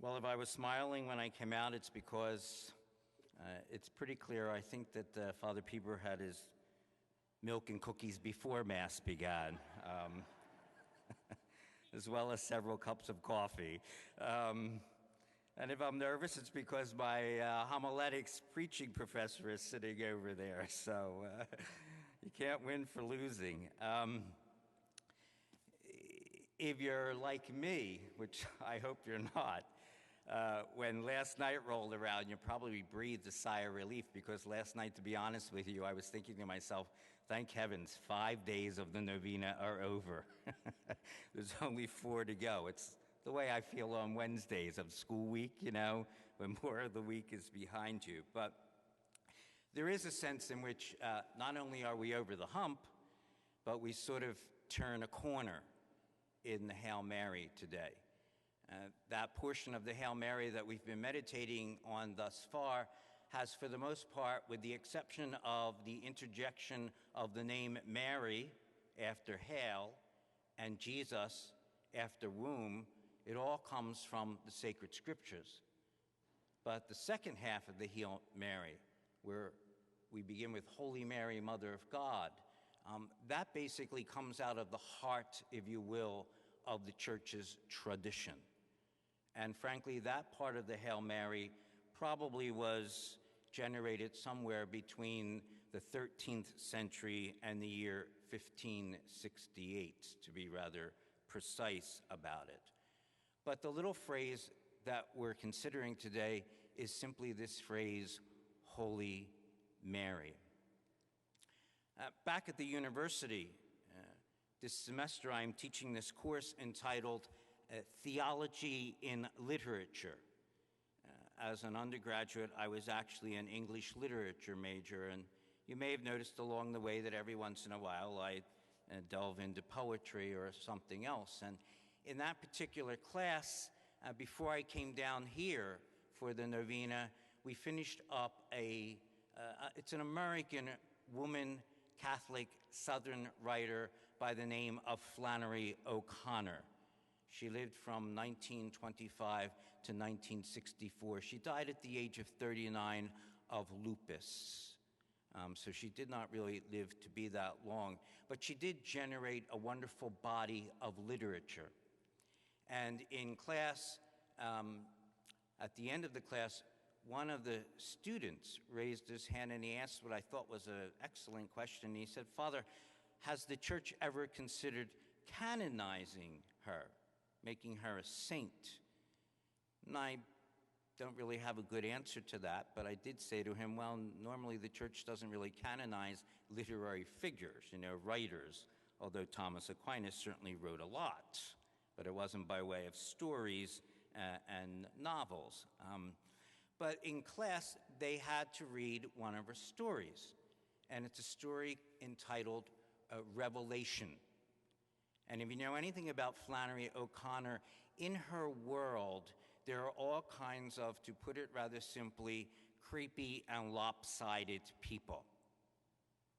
Well, if I was smiling when I came out, it's because it's pretty clear, I think, that Father Pieper had his milk and cookies before Mass began, as well as several cups of coffee. And if I'm nervous, it's because my homiletics preaching professor is sitting over there, so you can't win for losing. If you're like me, which I hope you're not, when last night rolled around, you probably breathed a sigh of relief, because last night, to be honest with you, I was thinking to myself, thank heavens, 5 days of the Novena are over. There's only 4 to go. It's the way I feel on Wednesdays of school week, you know, when more of the week is behind you. But there is a sense in which not only are we over the hump, but we sort of turn a corner in the Hail Mary today. That portion of the Hail Mary that we've been meditating on thus far has, for the most part, with the exception of the interjection of the name Mary after Hail and Jesus after womb, it all comes from the sacred scriptures. But the second half of the Hail Mary, where we begin with Holy Mary, Mother of God, that basically comes out of the heart, if you will, of the Church's tradition. And frankly, that part of the Hail Mary probably was generated somewhere between the 13th century and the year 1568, to be rather precise about it. But the little phrase that we're considering today is simply this phrase, Holy Mary. Back at the university, this semester I'm teaching this course entitled Theology in Literature. As an undergraduate, I was actually an English literature major, and you may have noticed along the way that every once in a while I delve into poetry or something else. And in that particular class, before I came down here for the Novena, we finished up it's an American woman, Catholic Southern writer by the name of Flannery O'Connor. She lived from 1925 to 1964. She died at the age of 39 of lupus. So she did not really live to be that long. But she did generate a wonderful body of literature. And in class, at the end of the class, one of the students raised his hand and he asked what I thought was an excellent question. He said, "Father, has the Church ever considered canonizing her, making her a saint?" And I don't really have a good answer to that, but I did say to him, well, normally the Church doesn't really canonize literary figures, writers, although Thomas Aquinas certainly wrote a lot, but it wasn't by way of stories and novels. But in class, they had to read one of her stories, and it's a story entitled Revelation. And if you know anything about Flannery O'Connor, in her world, there are all kinds of, to put it rather simply, creepy and lopsided people.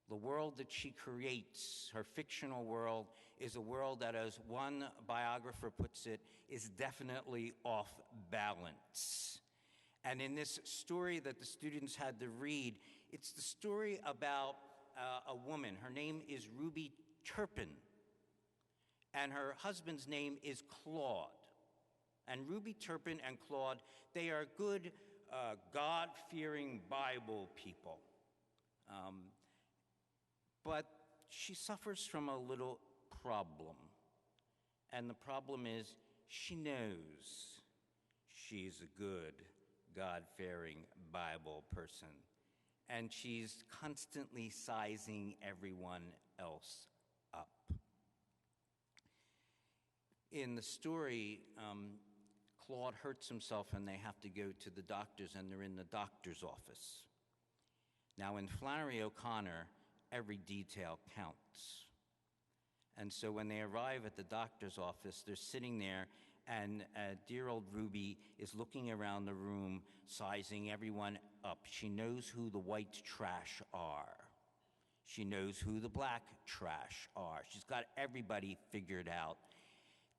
The world that she creates, her fictional world, is a world that, as one biographer puts it, is definitely off balance. And in this story that the students had to read, it's the story about a woman. Her name is Ruby Turpin, and her husband's name is Claude. And Ruby Turpin and Claude, they are good, God-fearing Bible people. But she suffers from a little problem. And the problem is she knows she's a good, God-fearing Bible person. And she's constantly sizing everyone else up. In the story, Claude hurts himself and they have to go to the doctors, and they're in the doctor's office. Now, in Flannery O'Connor, every detail counts. And so when they arrive at the doctor's office, they're sitting there, and dear old Ruby is looking around the room, sizing everyone up. She knows who the white trash are. She knows who the black trash are. She's got everybody figured out.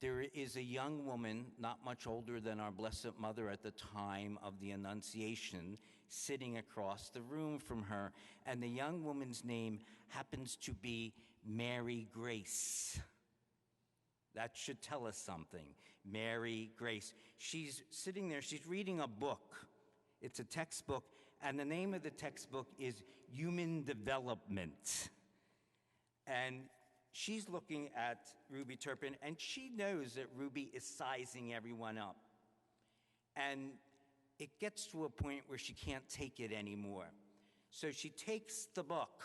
There is a young woman, not much older than our Blessed Mother at the time of the Annunciation, sitting across the room from her, and the young woman's name happens to be Mary Grace. That should tell us something. Mary Grace. She's sitting there, she's reading a book. It's a textbook, and the name of the textbook is Human Development. And she's looking at Ruby Turpin, and she knows that Ruby is sizing everyone up. And it gets to a point where she can't take it anymore. So she takes the book,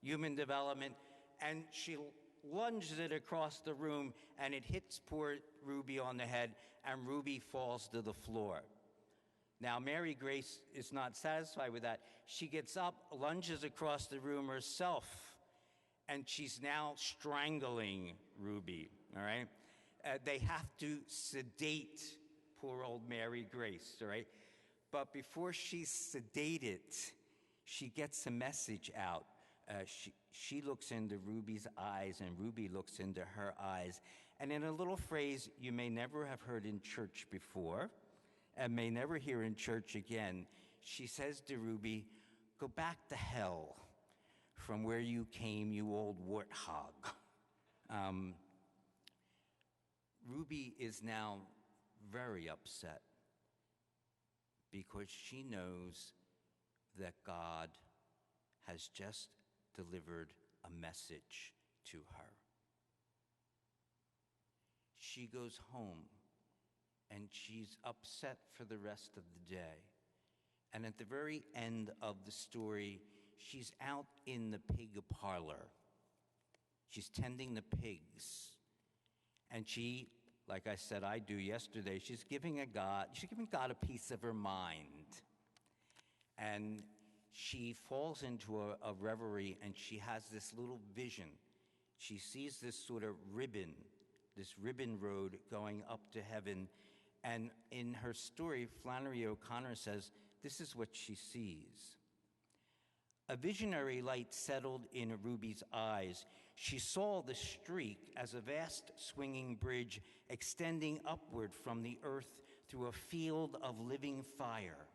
Human Development, and she lunges it across the room, and it hits poor Ruby on the head, and Ruby falls to the floor. Now, Mary Grace is not satisfied with that. She gets up, lunges across the room herself, and she's now strangling Ruby, all right? They have to sedate poor old Mary Grace, all right? But before she's sedated, she gets a message out. She looks into Ruby's eyes, and Ruby looks into her eyes. And in a little phrase you may never have heard in church before, and may never hear in church again, she says to Ruby, "Go back to hell from where you came, you old warthog." Ruby is now very upset because she knows that God has just delivered a message to her. She goes home and she's upset for the rest of the day. And at the very end of the story, she's out in the pig parlor. She's tending the pigs. And she, like I said I do yesterday, she's giving God a piece of her mind. And she falls into a reverie, and she has this little vision. She sees this sort of ribbon, this ribbon road going up to heaven. And in her story, Flannery O'Connor says, this is what she sees. A visionary light settled in Ruby's eyes. She saw the streak as a vast swinging bridge extending upward from the earth through a field of living fire.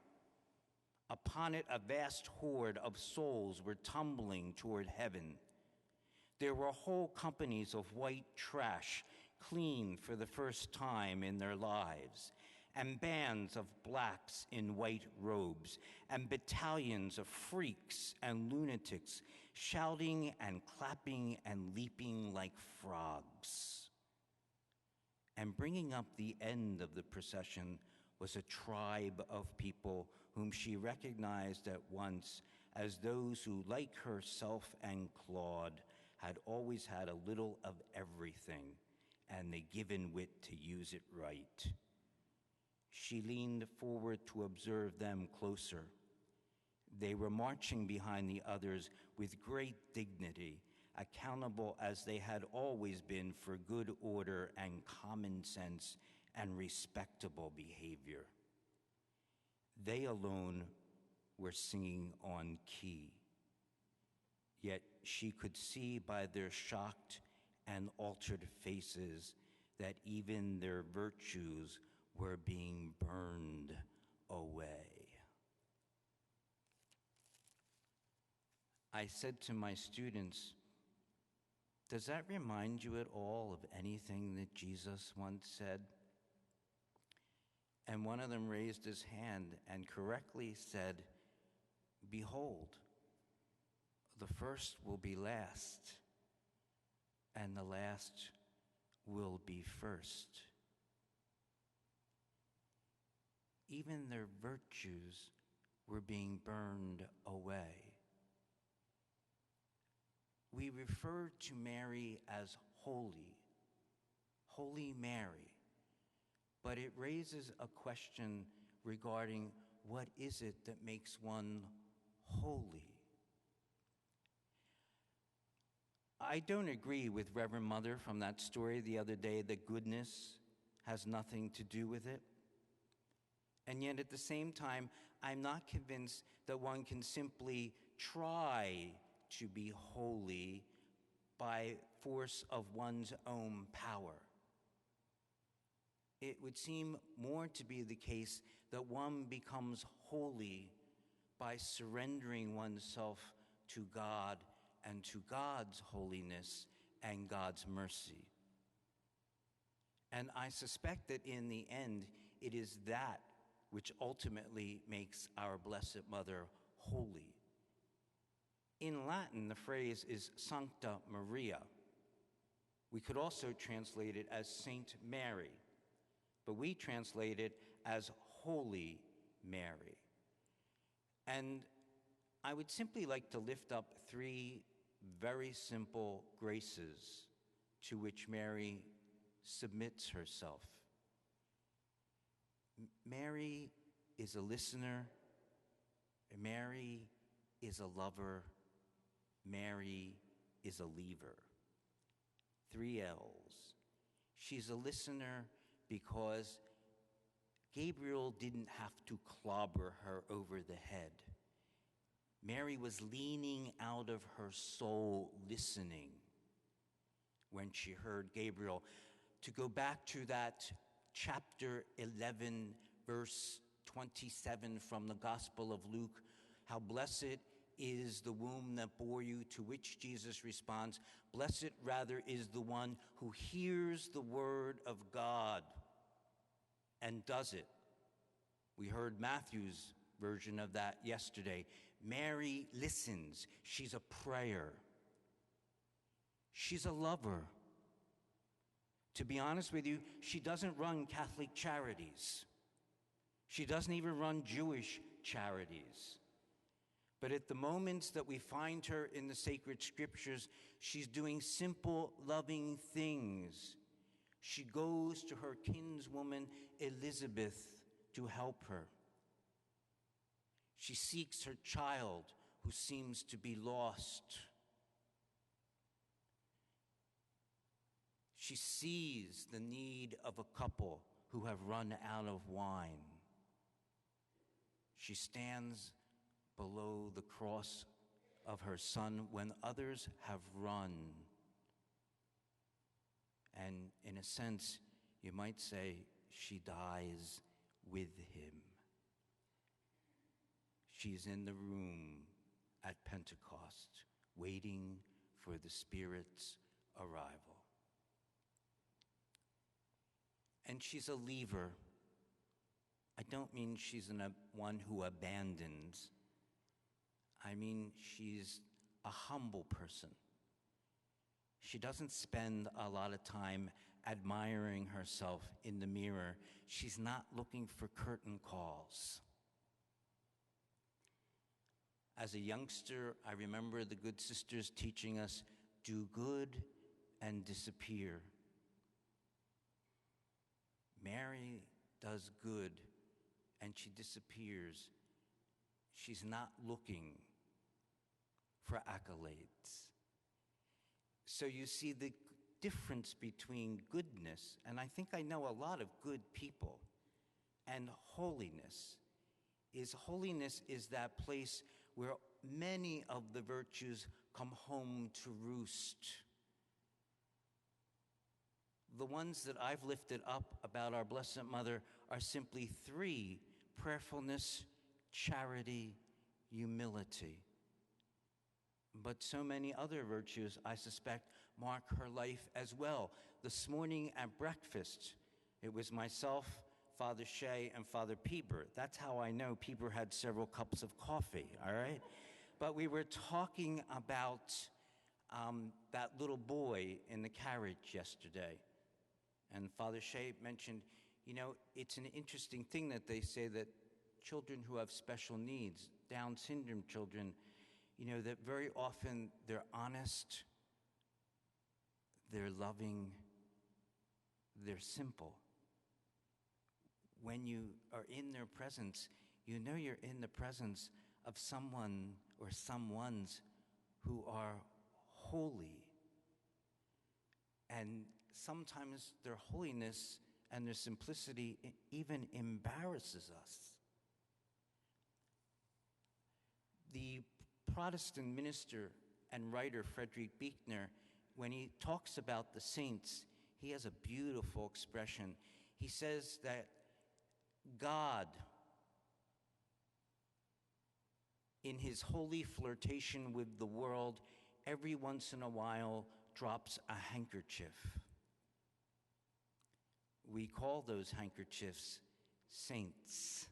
Upon it, a vast horde of souls were tumbling toward heaven. There were whole companies of white trash, clean for the first time in their lives, and bands of blacks in white robes, and battalions of freaks and lunatics, shouting and clapping and leaping like frogs. And bringing up the end of the procession was a tribe of people whom she recognized at once as those who, like herself and Claude, had always had a little of everything and the given wit to use it right. She leaned forward to observe them closer. They were marching behind the others with great dignity, accountable as they had always been for good order and common sense and respectable behavior. They alone were singing on key, yet she could see by their shocked and altered faces that even their virtues were being burned away. I said to my students, does that remind you at all of anything that Jesus once said? And one of them raised his hand and correctly said, behold, the first will be last, and the last will be first. Even their virtues were being burned away. We refer to Mary as holy, Holy Mary, but it raises a question regarding what is it that makes one holy? I don't agree with Reverend Mother from that story the other day that goodness has nothing to do with it. And yet at the same time, I'm not convinced that one can simply try to be holy by force of one's own power. it would seem more to be the case that one becomes holy by surrendering oneself to God and to God's holiness and God's mercy. And I suspect that in the end, it is that which ultimately makes our Blessed Mother holy. In Latin, the phrase is Sancta Maria. We could also translate it as Saint Mary, but we translate it as Holy Mary. And I would simply like to lift up three very simple graces to which Mary submits herself. Mary is a listener. Mary is a lover. Mary is a leaver. 3 L's. She's a listener because Gabriel didn't have to clobber her over the head. Mary was leaning out of her soul, listening when she heard Gabriel. To go back to that chapter 11, verse 27 from the Gospel of Luke, how blessed is the womb that bore you, to which Jesus responds, blessed rather is the one who hears the word of God and does it. We heard Matthew's version of that yesterday. Mary listens. She's a prayer. She's a lover. To be honest with you, she doesn't run Catholic charities. She doesn't even run Jewish charities. But at the moments that we find her in the sacred scriptures, she's doing simple, loving things. She goes to her kinswoman Elizabeth to help her. She seeks her child who seems to be lost. She sees the need of a couple who have run out of wine. She stands below the cross of her son when others have run. And in a sense, you might say she dies with him. She's in the room at Pentecost, waiting for the Spirit's arrival. And she's a leaver. I don't mean she's one who abandons. I mean she's a humble person. She doesn't spend a lot of time admiring herself in the mirror. She's not looking for curtain calls. As a youngster, I remember the good sisters teaching us, do good and disappear. Mary does good and she disappears. She's not looking for accolades. So you see the difference between goodness, and I think I know a lot of good people, and holiness. Holiness is that place where many of the virtues come home to roost. The ones that I've lifted up about our Blessed Mother are simply 3: prayerfulness, charity, humility. But so many other virtues, I suspect, mark her life as well. This morning at breakfast, it was myself, Father Shea, and Father Pieper. That's how I know Pieper had several cups of coffee, all right? But we were talking about that little boy in the carriage yesterday. And Father Shea mentioned, it's an interesting thing that they say that children who have special needs, Down syndrome children, that very often they're honest, they're loving, they're simple. When you are in their presence, you're in the presence of someone or someones who are holy. And sometimes their holiness and their simplicity even embarrasses us. The Protestant minister and writer Frederick Buechner, when he talks about the saints, he has a beautiful expression. he says that God, in his holy flirtation with the world, every once in a while drops a handkerchief. We call those handkerchiefs saints.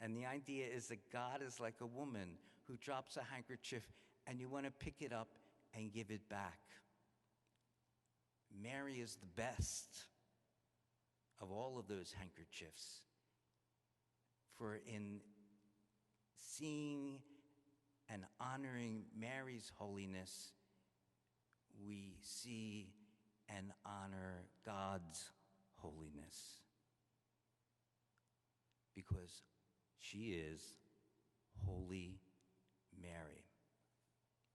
And the idea is that God is like a woman who drops a handkerchief and you want to pick it up and give it back. Mary is the best of all of those handkerchiefs. For in seeing and honoring Mary's holiness, we see and honor God's holiness. Because she is Holy Mary.